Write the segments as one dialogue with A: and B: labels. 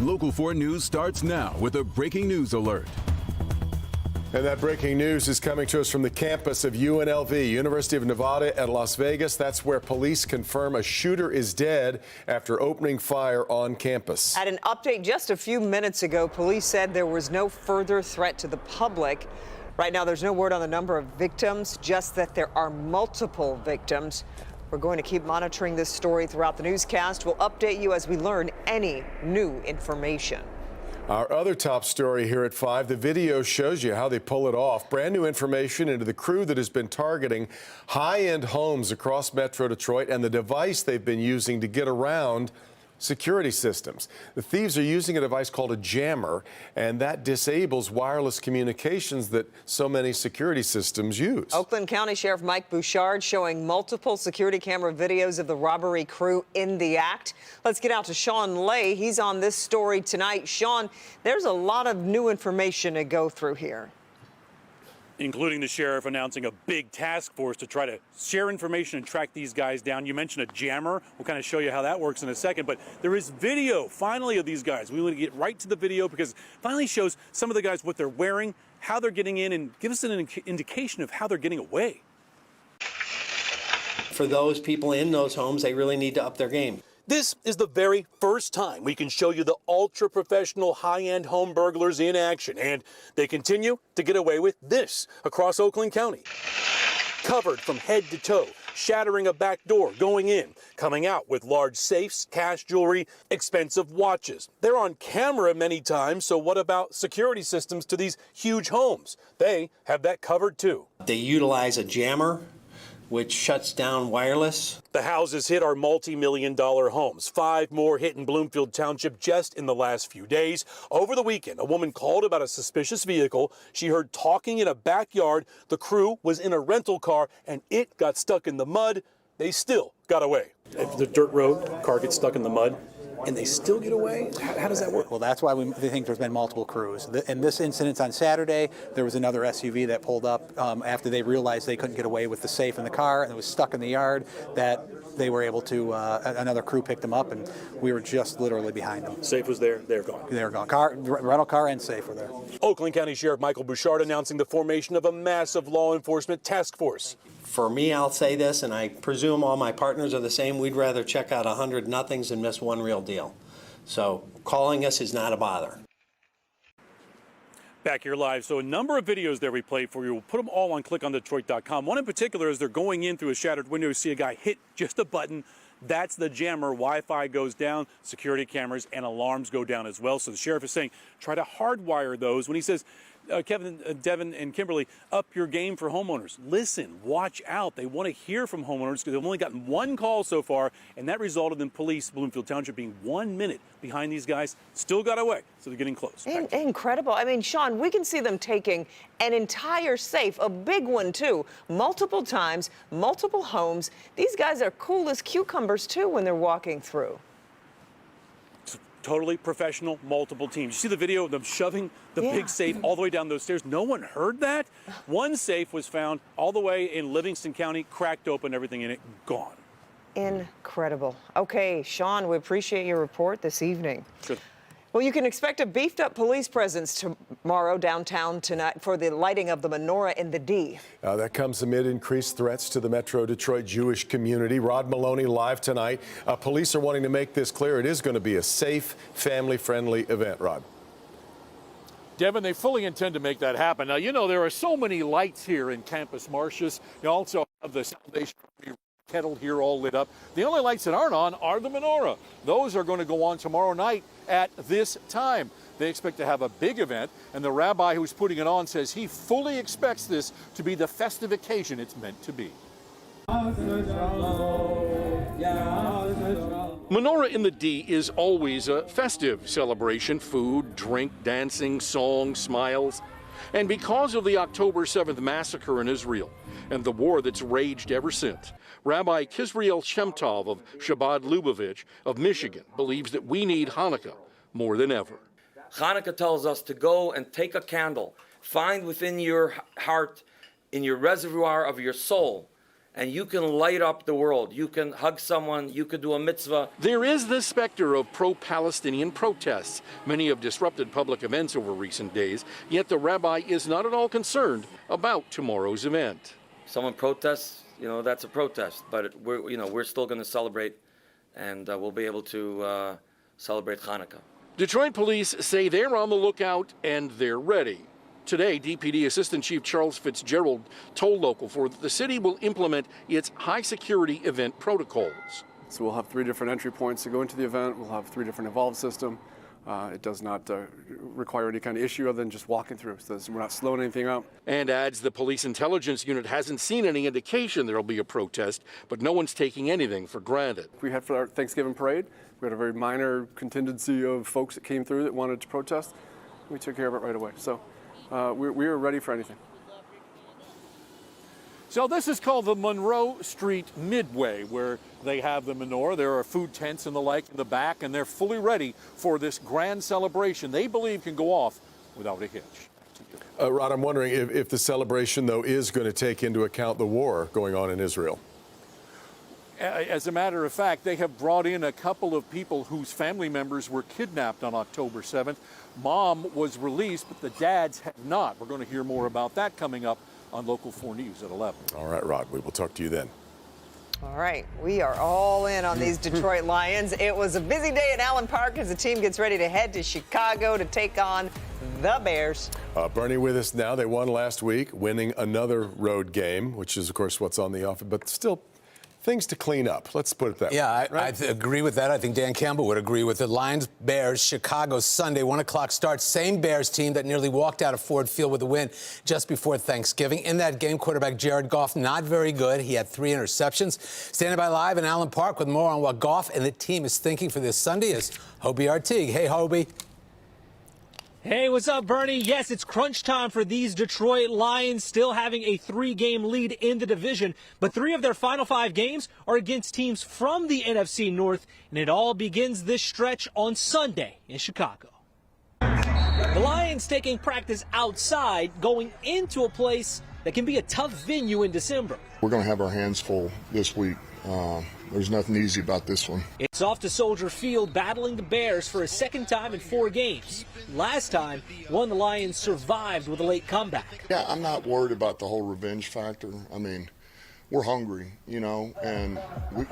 A: Local 4 News starts now with a breaking news alert.
B: And that breaking news is coming to us from the campus of UNLV, University of Nevada at Las Vegas. That's where police confirm a shooter is dead after opening fire on campus.
C: At an update just a few minutes ago, police said there was no further threat to the public. Right now, there's no word on the number of victims, just that there are multiple victims. We're going to keep monitoring this story throughout the newscast. We'll update you as we learn any new information.
B: Our other top story here at 5, the video shows you how they pull it off. Brand new information into the crew that has been targeting high-end homes across Metro Detroit and the device they've been using to get around security systems. The thieves are using a device called a jammer, and that disables wireless communications that so many security systems use.
C: Oakland County Sheriff Mike Bouchard showing multiple security camera videos of the robbery crew in the act. Let's get out to Sean Lay. He's on this story tonight. Sean, there's a lot of new information to go through here,
D: including the sheriff announcing a big task force to try to share information and track these guys down. You mentioned a jammer. We'll kind of show you how that works in a second, but there is video finally of these guys. We want to get right to the video because it finally shows some of the guys what they're wearing, how they're getting in, and give us an indication of how they're getting away.
E: For those people in those homes, they really need to up their game.
D: This is the very first time we can show you the ultra-professional high-end home burglars in action, and they continue to get away with this across Oakland County. Covered from head to toe, shattering a back door, going in, coming out with large safes, cash jewelry, expensive watches. They're on camera many times, so what about security systems to these huge homes? They have that covered too.
E: They utilize a jammer, which shuts down wireless.
D: The houses hit are multi-million-dollar homes. 5 more hit in Bloomfield Township just in the last few days. Over the weekend, a woman called about a suspicious vehicle. She heard talking in a backyard. The crew was in a rental car, and it got stuck in the mud. They still got away. If the dirt road, car gets stuck in the mud, and they still get away? How does that work?
F: Well, that's why we think there's been multiple crews. In this incident on Saturday, there was another SUV that pulled up after they realized they couldn't get away with the safe in the car, and it was stuck in the yard, that they were able to, another crew picked them up, and we were just literally behind them.
D: Safe was there, they're gone.
F: They were gone. Rental car and safe were there.
D: Oakland County Sheriff Michael Bouchard announcing the formation of a massive law enforcement task force.
E: For me, I'll say this, and I presume all my partners are the same, we'd rather check out 100 nothings and miss one real deal. So calling us is not a bother.
D: Back here live. So a number of videos there we played for you. We'll put them all on clickondetroit.com. One in particular is they're going in through a shattered window. You see a guy hit just a button. That's the jammer. Wi-Fi goes down, security cameras and alarms go down as well. So the sheriff is saying try to hardwire those. When he says, Kevin, Devin, and Kimberly, up your game for homeowners. Listen, watch out. They want to hear from homeowners because they've only gotten one call so far, and that resulted in police, Bloomfield Township, being 1 minute behind these guys. Still got away, so they're getting close.
C: Incredible. I mean, Sean, we can see them taking an entire safe, a big one too, multiple times, multiple homes. These guys are cool as cucumbers too when they're walking through.
D: Totally professional, multiple teams. You see the video of them shoving the big safe all the way down those stairs? No one heard that? One safe was found all the way in Livingston County, cracked open, everything in it, gone.
C: Incredible. Okay, Sean, we appreciate your report this evening.
D: Sure.
C: Well, you can expect a beefed-up police presence tomorrow downtown tonight for the lighting of the menorah in the D.
B: That comes amid increased threats to the Metro Detroit Jewish community. Rod Maloney live tonight. Police are wanting to make this clear. It is going to be a safe, family-friendly event, Rod.
G: Devin, they fully intend to make that happen. Now, you know, there are so many lights here in Campus Martius. You also have the Salvation Army kettle here all lit up. The only lights that aren't on are the menorah. Those are going to go on tomorrow night at this time. They expect to have a big event, and the rabbi who's putting it on says he fully expects this to be the festive occasion it's meant to be. Menorah in the D is always a festive celebration. Food, drink, dancing, song, smiles. And because of the October 7th massacre in Israel and the war that's raged ever since, Rabbi Kizriel Shemtov of Shabbat Lubavitch of Michigan believes that we need Hanukkah more than ever.
H: Hanukkah tells us to go and take a candle, find within your heart, in your reservoir of your soul, and you can light up the world. You can hug someone, you could do a mitzvah.
G: There is the specter of pro-Palestinian protests. Many have disrupted public events over recent days, yet the rabbi is not at all concerned about tomorrow's event.
H: Someone protests, that's a protest, but we're still going to celebrate, and we'll be able to celebrate Hanukkah.
G: Detroit police say they're on the lookout and they're ready. Today, DPD Assistant Chief Charles Fitzgerald told Local 4 that the city will implement its high-security event protocols.
I: So we'll have 3 different entry points to go into the event. We'll have 3 different involved system. It does not require any kind of issue other than just walking through, so we're not slowing anything up.
G: And adds the police intelligence unit hasn't seen any indication there will be a protest, but no one's taking anything for granted.
I: We had for our Thanksgiving parade, we had a very minor contingency of folks that came through that wanted to protest. We took care of it right away. So we are ready for anything.
G: So this is called the Monroe Street Midway, where they have the menorah. There are food tents and the like in the back, and they're fully ready for this grand celebration they believe can go off without a hitch.
B: Rod, I'm wondering if the celebration, though, is going to take into account the war going on in Israel.
G: As a matter of fact, they have brought in a couple of people whose family members were kidnapped on October 7th. Mom was released, but the dads have not. We're going to hear more about that coming up on Local 4 News at 11.
B: All right, Rod, we will talk to you then.
C: All right, we are all in on these Detroit Lions. It was a busy day at Allen Park as the team gets ready to head to Chicago to take on the Bears.
B: Bernie with us now. They won last week, winning another road game, which is, of course, what's on the offer, but still things to clean up. Let's put it that way.
J: Yeah, I agree with that. I think Dan Campbell would agree with it. Lions, Bears, Chicago, Sunday, 1 o'clock start. Same Bears team that nearly walked out of Ford Field with a win just before Thanksgiving. In that game, quarterback Jared Goff, not very good. He had 3 interceptions. Standing by live in Allen Park with more on what Goff and the team is thinking for this Sunday is Hobie Artigue. Hey, Hobie.
K: Hey, what's up, Bernie? Yes, it's crunch time for these Detroit Lions, still having a 3-game lead in the division. But 3 of their final 5 games are against teams from the NFC North, and it all begins this stretch on Sunday in Chicago. The Lions taking practice outside, going into a place that can be a tough venue in December.
L: We're going to have our hands full this week. There's nothing easy about this one.
K: It's off to Soldier Field, battling the Bears for a second time in 4 games. Last time, one the Lions survived with a late comeback.
L: Yeah, I'm not worried about the whole revenge factor. I mean, we're hungry, and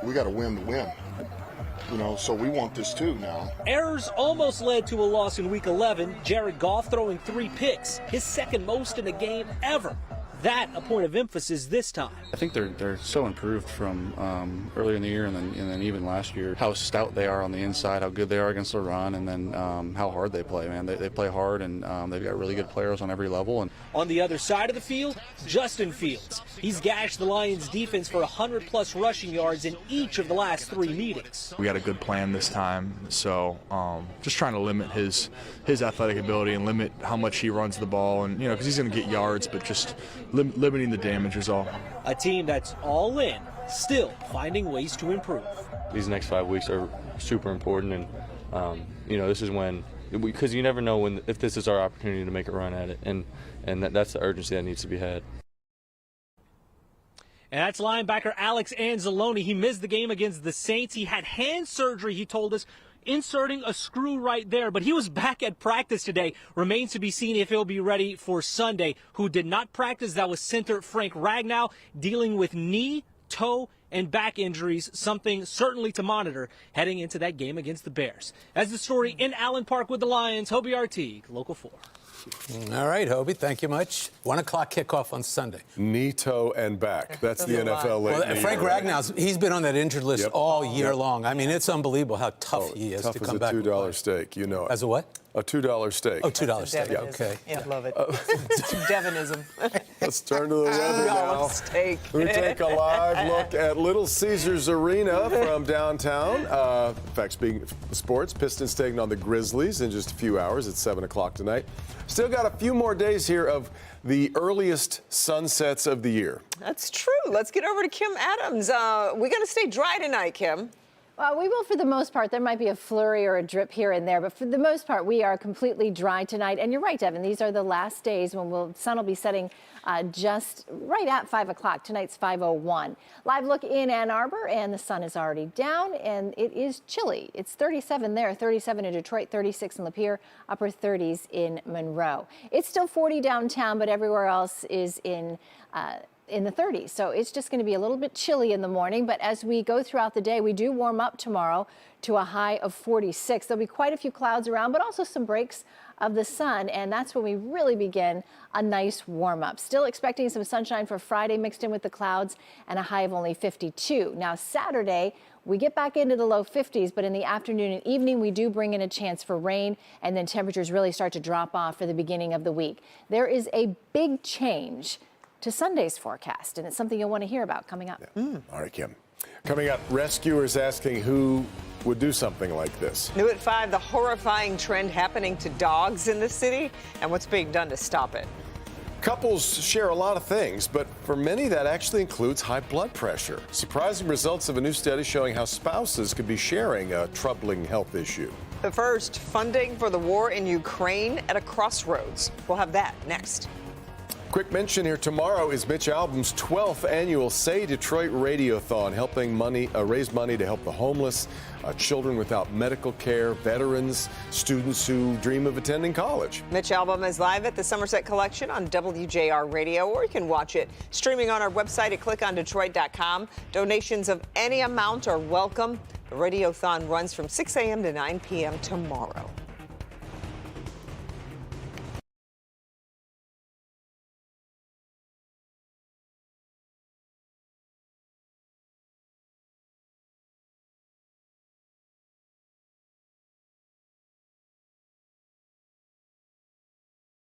L: we got to win to win. So we want this too now.
K: Errors almost led to a loss in Week 11. Jared Goff throwing 3 picks, his second most in a game ever. That a point of emphasis this time.
M: I think they're so improved from earlier in the year and then even last year. How stout they are on the inside, how good they are against the run, and then how hard they play. Man, they play hard, and they've got really good players on every level. And
K: on the other side of the field, Justin Fields. He's gashed the Lions' defense for 100+ rushing yards in each of the last 3 meetings.
N: We got a good plan this time, so just trying to limit his athletic ability and limit how much he runs the ball, and because he's going to get yards, but just limiting the damage is all.
K: A team that's all in, still finding ways to improve.
M: These next 5 weeks are super important, and this is when, because you never know if this is our opportunity to make a run at it, and that's the urgency that needs to be had.
K: And that's linebacker Alex Anzalone. He missed the game against the Saints. He had hand surgery, he told us, inserting a screw right there. But he was back at practice today. Remains to be seen if he'll be ready for Sunday. Who did not practice, that was center Frank Ragnow, dealing with knee, toe, and back injuries, something certainly to monitor heading into that game against the Bears. That's the story in Allen Park with the Lions. Hobie Artigue, Local 4.
J: All right, Hobie, thank you much. 1 o'clock kickoff on Sunday.
B: Knee, toe, and back. That's the NFL lately.
J: Well, Frank Ragnow, he's been on that injured list all year long. I mean, it's unbelievable how tough he is to come back.
B: Tough as a $2 steak, you know it.
J: As a what?
B: A $2 steak.
J: Oh, $2 steak.
C: Yeah,
J: Okay.
C: Yeah, love it. Devonism.
B: Let's turn to the weather now.
C: Steak.
B: We take a live look at Little Caesars Arena from downtown. In fact, speaking of sports, Pistons taking on the Grizzlies in just a few hours at 7 o'clock tonight. Still got a few more days here of the earliest sunsets of the year.
C: That's true. Let's get over to Kim Adams. We got to stay dry tonight, Kim.
O: Well, we will for the most part. There might be a flurry or a drip here and there, but for the most part, we are completely dry tonight. And you're right, Devin, these are the last days when the sun will be setting just right at 5 o'clock. Tonight's 5:01. Live look in Ann Arbor, and the sun is already down, and it is chilly. It's 37 there, 37 in Detroit, 36 in Lapeer, upper 30s in Monroe. It's still 40 downtown, but everywhere else is in the 30s. So it's just going to be a little bit chilly in the morning. But as we go throughout the day, we do warm up tomorrow to a high of 46. There'll be quite a few clouds around, but also some breaks of the sun. And that's when we really begin a nice warm up. Still expecting some sunshine for Friday mixed in with the clouds and a high of only 52. Now, Saturday, we get back into the low 50s, but in the afternoon and evening, we do bring in a chance for rain, and then temperatures really start to drop off for the beginning of the week. There is a big change to Sunday's forecast, and it's something you'll want to hear about coming up.
B: Yeah. All right, Kim. Coming up, rescuers asking who would do something like this.
C: New at 5, the horrifying trend happening to dogs in the city and what's being done to stop it.
B: Couples share a lot of things, but for many that actually includes high blood pressure. Surprising results of a new study showing how spouses could be sharing a troubling health issue.
C: But first, funding for the war in Ukraine at a crossroads. We'll have that next.
B: Quick mention here, tomorrow is Mitch Albom's 12th annual Say Detroit Radiothon, helping raise money to help the homeless, children without medical care, veterans, students who dream of attending college.
C: Mitch Albom is live at the Somerset Collection on WJR Radio, or you can watch it streaming on our website at clickondetroit.com. Donations of any amount are welcome. The Radiothon runs from 6 a.m. to 9 p.m. tomorrow.